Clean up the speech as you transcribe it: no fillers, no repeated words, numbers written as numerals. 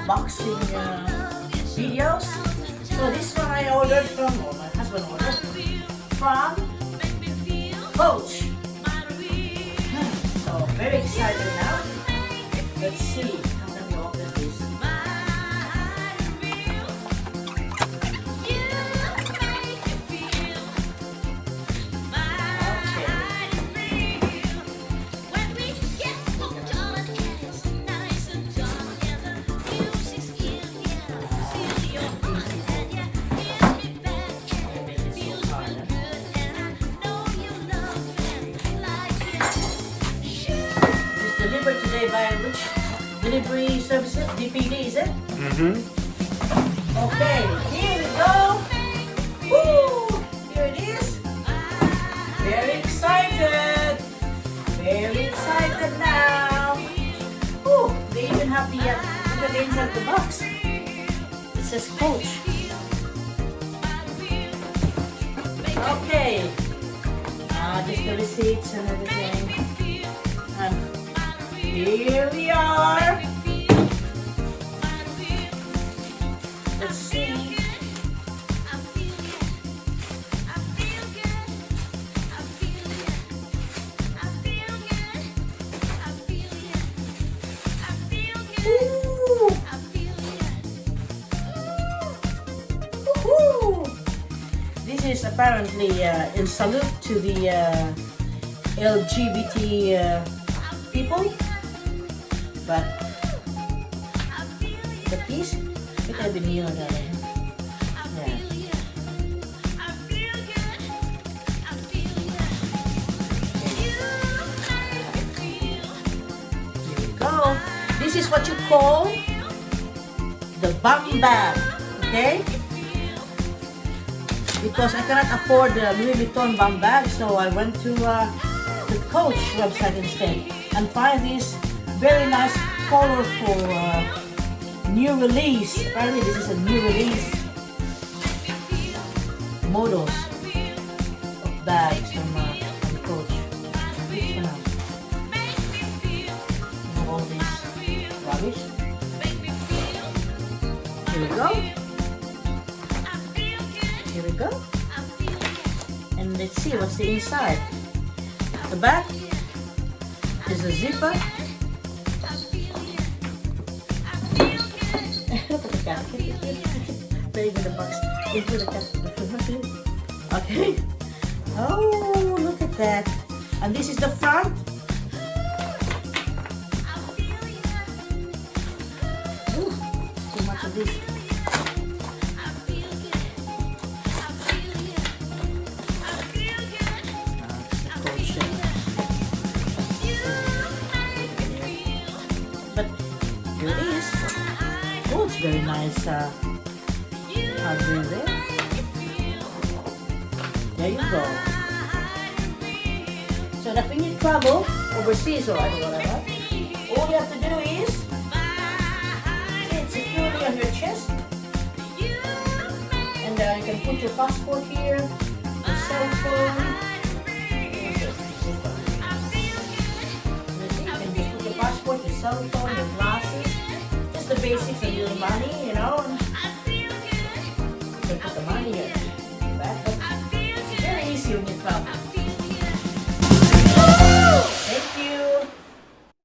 unboxing videos. So this one I ordered from, or my husband ordered from Coach. So very excited now. Let's see how can we open this. Delivered today by which delivery services? DPD, is it? Mm-hmm. Okay, here we go. Woo! Here it is. Very excited. Very excited now. Woo! They even have the look at the inside of the box. It says Coach. Okay. Just the receipts and everything. Here we are. Let's see. Ooh. Woohoo. This is apparently in salute to the LGBT people. But the piece, it had been here already. Yeah. Here we go. This is what you call the bum bag, okay? Because I cannot afford the Louis Vuitton bum bag, so I went to the Coach website instead and find this very nice, colorful, new release. Apparently this is a new release models of bags from Coach. Which one? All this rubbish. Here we go. Here we go. And let's see what's the inside. The back is a zipper. Look at the cat. Play with the box. Into the cat. Okay. Oh, look at that. And this is the front. Ooh, too much of this. But here it is. Oh, it's very nice hardware there. There you go. So that when you travel overseas or whatever, all you have to do is put it securely on your chest, and you can put your passport here, your cell phone. Your passport, your cell phone, your glasses, just the basics of your money, you know. You can put the money here. It's very easy when you travel.